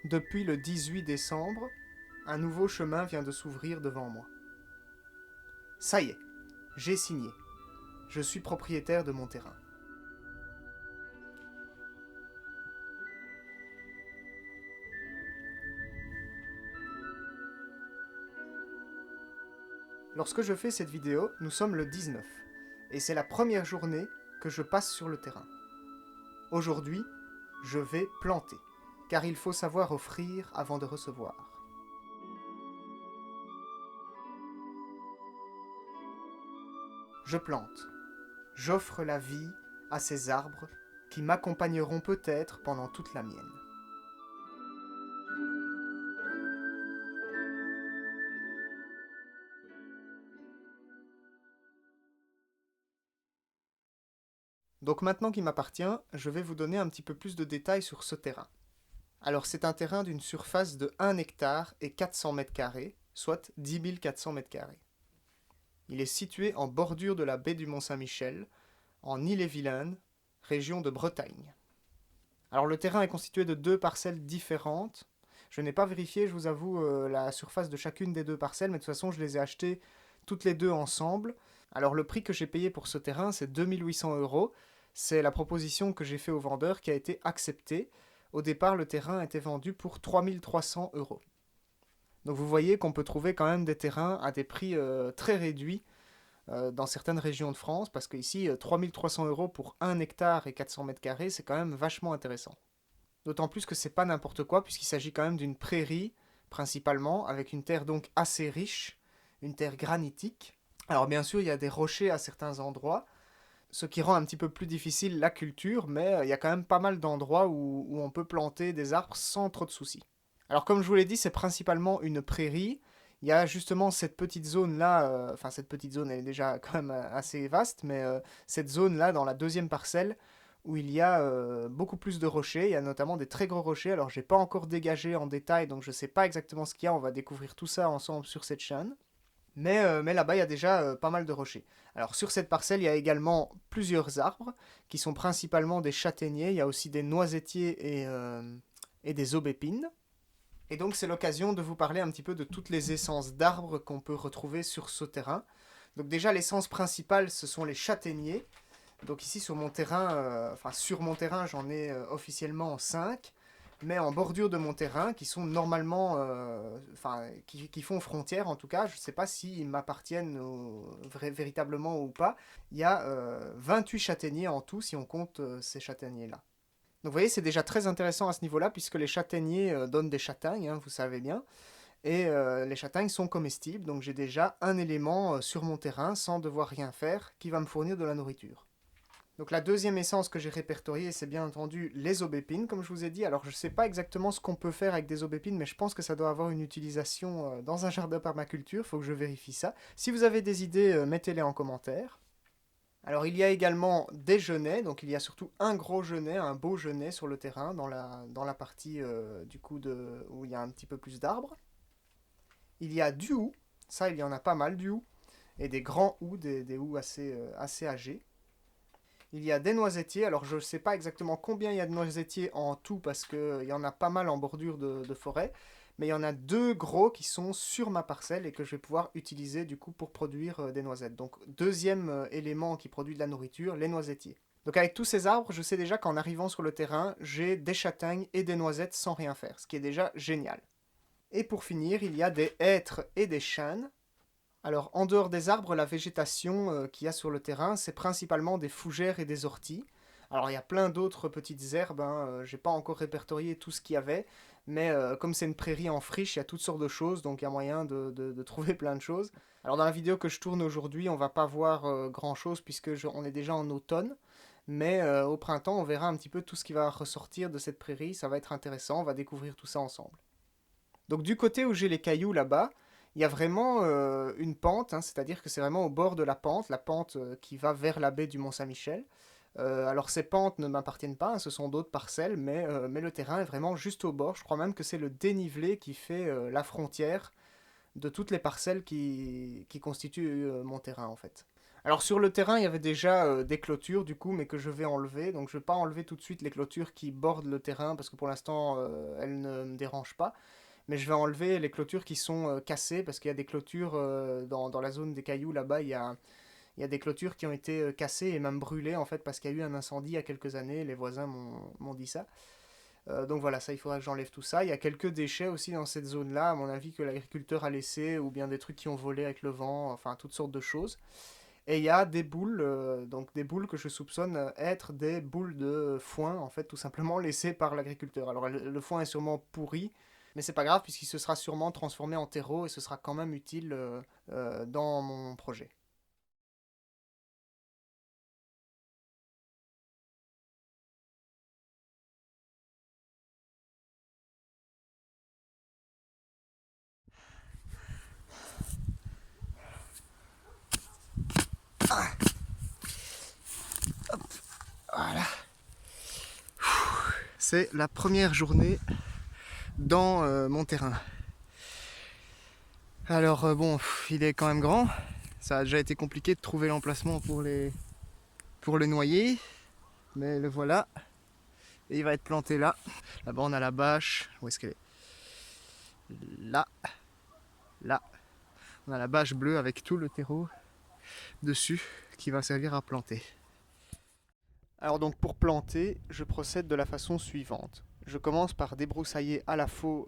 Depuis le 18 décembre, un nouveau chemin vient de s'ouvrir devant moi. Ça y est, j'ai signé. Je suis propriétaire de mon terrain. Lorsque je fais cette vidéo, nous sommes le 19, et c'est la première journée que je passe sur le terrain. Aujourd'hui, je vais planter, car il faut savoir offrir avant de recevoir. Je plante. J'offre la vie à ces arbres qui m'accompagneront peut-être pendant toute la mienne. Donc maintenant qu'il m'appartient, je vais vous donner un petit peu plus de détails sur ce terrain. Alors c'est un terrain d'une surface de 1 hectare et 400 mètres carrés, soit 10 400 mètres carrés. Il est situé en bordure de la baie du Mont-Saint-Michel, en Ille-et-Vilaine, région de Bretagne. Alors le terrain est constitué de deux parcelles différentes. Je n'ai pas vérifié, je vous avoue, la surface de chacune des deux parcelles, mais de toute façon je les ai achetées toutes les deux ensemble. Alors le prix que j'ai payé pour ce terrain, c'est 2800 euros. C'est la proposition que j'ai fait au vendeur qui a été acceptée. Au départ, le terrain était vendu pour 3300 euros. Donc vous voyez qu'on peut trouver quand même des terrains à des prix très réduits dans certaines régions de France, parce qu'ici, 3300 euros pour 1 hectare et 400 mètres carrés, c'est quand même vachement intéressant. D'autant plus que c'est pas n'importe quoi, puisqu'il s'agit quand même d'une prairie, principalement, avec une terre donc assez riche, une terre granitique. Alors bien sûr, il y a des rochers à certains endroits, ce qui rend un petit peu plus difficile la culture, mais il y a quand même pas mal d'endroits où on peut planter des arbres sans trop de soucis. Alors comme je vous l'ai dit, c'est principalement une prairie. Il y a justement cette petite zone-là, enfin cette petite zone elle est déjà quand même assez vaste, mais cette zone-là dans la deuxième parcelle où il y a beaucoup plus de rochers, il y a notamment des très gros rochers, alors j'ai pas encore dégagé en détail, donc je sais pas exactement ce qu'il y a, on va découvrir tout ça ensemble sur cette chaîne. Mais là-bas, il y a déjà pas mal de rochers. Alors sur cette parcelle, il y a également plusieurs arbres, qui sont principalement des châtaigniers, il y a aussi des noisetiers et des aubépines. Et donc c'est l'occasion de vous parler un petit peu de toutes les essences d'arbres qu'on peut retrouver sur ce terrain. Donc déjà l'essence principale ce sont les châtaigniers. Donc ici sur mon terrain, enfin sur mon terrain j'en ai officiellement 5, mais en bordure de mon terrain qui sont normalement, enfin qui font frontière en tout cas, je ne sais pas s'ils m'appartiennent véritablement ou pas. Il y a 28 châtaigniers en tout si on compte ces châtaigniers-là. Donc vous voyez, c'est déjà très intéressant à ce niveau-là, puisque les châtaigniers donnent des châtaignes, hein, vous savez bien, et les châtaignes sont comestibles, donc j'ai déjà un élément sur mon terrain, sans devoir rien faire, qui va me fournir de la nourriture. Donc la deuxième essence que j'ai répertoriée, c'est bien entendu les aubépines, comme je vous ai dit. Alors je ne sais pas exactement ce qu'on peut faire avec des aubépines, mais je pense que ça doit avoir une utilisation dans un jardin permaculture, il faut que je vérifie ça. Si vous avez des idées, mettez-les en commentaire. Alors il y a également des genêts, donc il y a surtout un gros genêt, un beau genêt sur le terrain, dans la partie du coup où il y a un petit peu plus d'arbres. Il y a du hou, ça il y en a pas mal du hou, et des grands hous, des hous assez âgés. Il y a des noisetiers, alors je ne sais pas exactement combien il y a de noisetiers en tout, parce qu'il y en a pas mal en bordure de forêt, mais il y en a deux gros qui sont sur ma parcelle et que je vais pouvoir utiliser du coup pour produire des noisettes. Donc deuxième élément qui produit de la nourriture, les noisetiers. Donc avec tous ces arbres, je sais déjà qu'en arrivant sur le terrain, j'ai des châtaignes et des noisettes sans rien faire, ce qui est déjà génial. Et pour finir, il y a des hêtres et des chênes. Alors en dehors des arbres, la végétation qu'il y a sur le terrain, c'est principalement des fougères et des orties. Alors il y a plein d'autres petites herbes, hein, j'ai pas encore répertorié tout ce qu'il y avait, mais comme c'est une prairie en friche, il y a toutes sortes de choses, donc il y a moyen de trouver plein de choses. Alors dans la vidéo que je tourne aujourd'hui, on va pas voir grand chose puisque on est déjà en automne, mais au printemps on verra un petit peu tout ce qui va ressortir de cette prairie, ça va être intéressant, on va découvrir tout ça ensemble. Donc du côté où j'ai les cailloux là-bas, il y a vraiment une pente, hein, c'est-à-dire que c'est vraiment au bord de la pente qui va vers la baie du Mont-Saint-Michel. Alors ces pentes ne m'appartiennent pas, hein, ce sont d'autres parcelles, mais le terrain est vraiment juste au bord. Je crois même que c'est le dénivelé qui fait la frontière de toutes les parcelles qui constituent mon terrain en fait. Alors sur le terrain, il y avait déjà des clôtures du coup, mais que je vais enlever. Donc je vais pas enlever tout de suite les clôtures qui bordent le terrain parce que pour l'instant elles ne me dérangent pas. Mais je vais enlever les clôtures qui sont cassées parce qu'il y a des clôtures dans la zone des cailloux là-bas. Il y a des clôtures qui ont été cassées et même brûlées en fait parce qu'il y a eu un incendie il y a quelques années. Les voisins m'ont dit ça. Donc voilà, ça il faudra que j'enlève tout ça. Il y a quelques déchets aussi dans cette zone-là, à mon avis, que l'agriculteur a laissé, ou bien des trucs qui ont volé avec le vent, enfin toutes sortes de choses. Et il y a des boules, donc des boules que je soupçonne être des boules de foin, en fait, tout simplement laissées par l'agriculteur. Alors le foin est sûrement pourri, mais c'est pas grave puisqu'il se sera sûrement transformé en terreau et ce sera quand même utile dans mon projet. Voilà. C'est la première journée dans mon terrain. Alors bon, il est quand même grand. Ça a déjà été compliqué de trouver l'emplacement pour le noyer, mais le voilà. Et il va être planté là. Là-bas on a la bâche. Où est-ce qu'elle est? Là, là. On a la bâche bleue avec tout le terreau dessus qui va servir à planter. Alors donc pour planter, je procède de la façon suivante. Je commence par débroussailler à la faux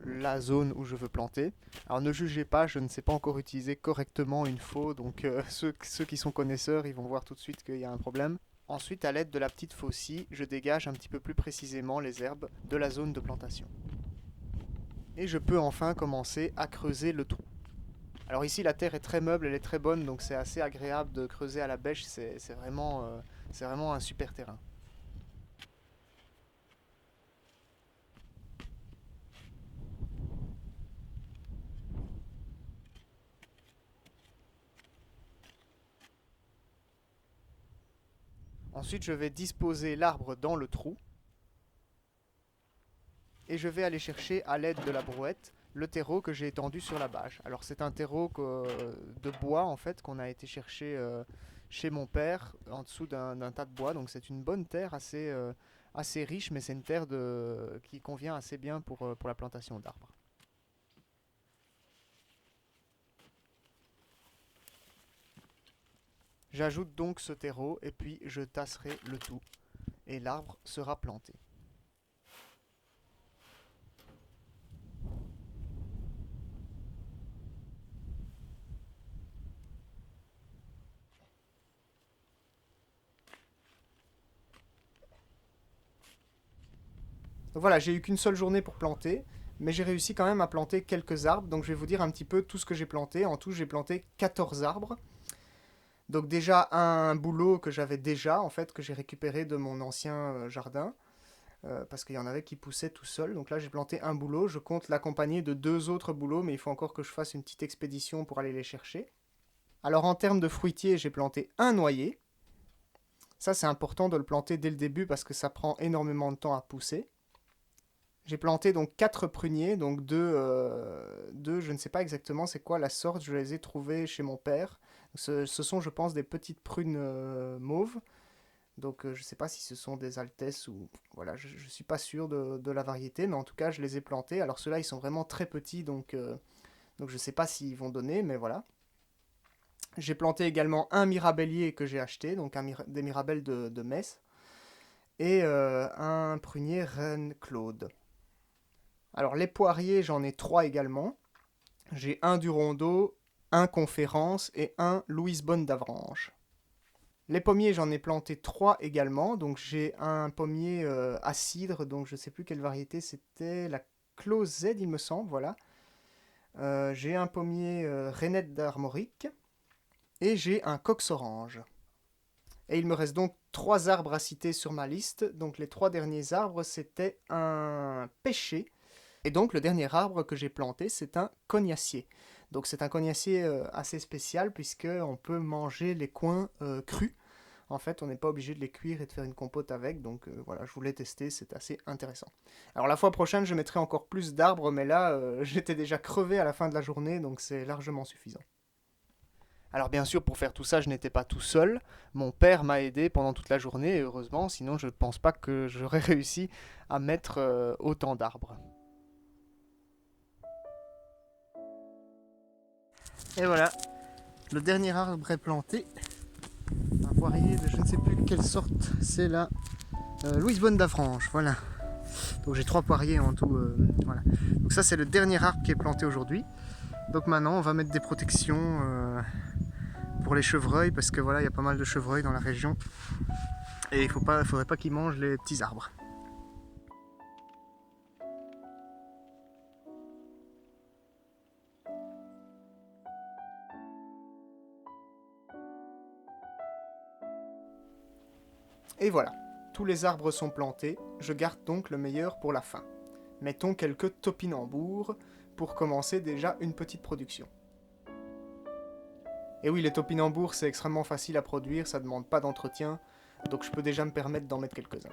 la zone où je veux planter. Alors ne jugez pas, je ne sais pas encore utiliser correctement une faux, donc ceux qui sont connaisseurs, ils vont voir tout de suite qu'il y a un problème. Ensuite, à l'aide de la petite faucille, je dégage un petit peu plus précisément les herbes de la zone de plantation. Et je peux enfin commencer à creuser le trou. Alors ici, la terre est très meuble, elle est très bonne, donc c'est assez agréable de creuser à la bêche, c'est vraiment un super terrain. Ensuite, je vais disposer l'arbre dans le trou et je vais aller chercher à l'aide de la brouette le terreau que j'ai étendu sur la bâche. Alors c'est un terreau de bois en fait qu'on a été chercher chez mon père en dessous d'un tas de bois. Donc c'est une bonne terre assez riche, mais c'est une terre qui convient assez bien pour la plantation d'arbres. J'ajoute donc ce terreau et puis je tasserai le tout et l'arbre sera planté. Donc voilà, j'ai eu qu'une seule journée pour planter, mais j'ai réussi quand même à planter quelques arbres. Donc je vais vous dire un petit peu tout ce que j'ai planté. En tout, j'ai planté 14 arbres. Donc déjà un bouleau que j'avais déjà, en fait, que j'ai récupéré de mon ancien jardin, parce qu'il y en avait qui poussaient tout seul. Donc là, j'ai planté un bouleau. Je compte l'accompagner de deux autres bouleaux, mais il faut encore que je fasse une petite expédition pour aller les chercher. Alors en termes de fruitiers, j'ai planté un noyer. Ça, c'est important de le planter dès le début parce que ça prend énormément de temps à pousser. J'ai planté donc 4 pruniers, donc deux, je ne sais pas exactement c'est quoi la sorte, je les ai trouvés chez mon père. Ce sont, je pense, des petites prunes mauves. Donc je ne sais pas si ce sont des Altesses ou... Voilà, je ne suis pas sûr de la variété, mais en tout cas, je les ai plantés. Alors ceux-là, ils sont vraiment très petits, donc je ne sais pas s'ils vont donner, mais voilà. J'ai planté également un mirabellier que j'ai acheté, donc des mirabelles de Metz, et un prunier Reine Claude. Alors les poiriers, j'en ai trois également. J'ai un du Rondeau, un Conférence et un Louise Bonne d'Avranches. Les pommiers, j'en ai planté trois également. Donc j'ai un pommier à cidre, donc je ne sais plus quelle variété c'était, la Closette il me semble, voilà. J'ai un pommier Rainette d'Armorique et j'ai un Cox Orange. Et il me reste donc trois arbres à citer sur ma liste. Donc les trois derniers arbres, c'était un pêcher. Et donc le dernier arbre que j'ai planté, c'est un cognacier. Donc c'est un cognacier assez spécial puisqu'on peut manger les coins crus. En fait, on n'est pas obligé de les cuire et de faire une compote avec. Donc voilà, je voulais tester, c'est assez intéressant. Alors la fois prochaine, je mettrai encore plus d'arbres, mais là, j'étais déjà crevé à la fin de la journée, donc c'est largement suffisant. Alors bien sûr, pour faire tout ça, je n'étais pas tout seul. Mon père m'a aidé pendant toute la journée, et heureusement, sinon je ne pense pas que j'aurais réussi à mettre autant d'arbres. Et voilà, le dernier arbre est planté. Un poirier de je ne sais plus quelle sorte, c'est la Louise Bonne d'Avranches, voilà. Donc j'ai 3 poiriers en tout, voilà. Donc ça c'est le dernier arbre qui est planté aujourd'hui. Donc maintenant on va mettre des protections pour les chevreuils parce que voilà il y a pas mal de chevreuils dans la région et il faudrait pas qu'ils mangent les petits arbres. Et voilà, tous les arbres sont plantés, je garde donc le meilleur pour la fin. Mettons quelques topinambours pour commencer déjà une petite production. Et oui, les topinambours c'est extrêmement facile à produire, ça demande pas d'entretien, donc je peux déjà me permettre d'en mettre quelques-uns.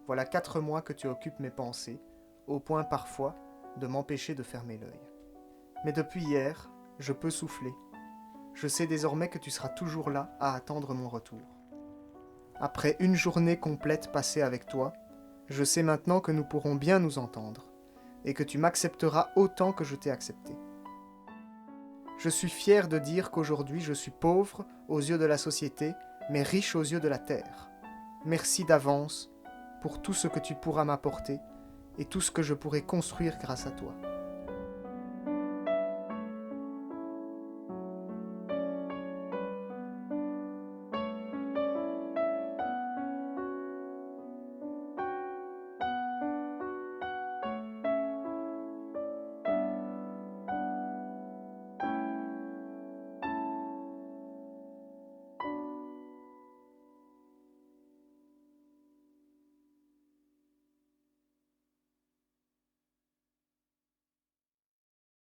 Voilà 4 mois que tu occupes mes pensées, au point parfois de m'empêcher de fermer l'œil. Mais depuis hier, je peux souffler. Je sais désormais que tu seras toujours là à attendre mon retour. Après une journée complète passée avec toi, je sais maintenant que nous pourrons bien nous entendre, et que tu m'accepteras autant que je t'ai accepté. Je suis fier de dire qu'aujourd'hui je suis pauvre aux yeux de la société, mais riche aux yeux de la terre. Merci d'avance pour tout ce que tu pourras m'apporter et tout ce que je pourrai construire grâce à toi.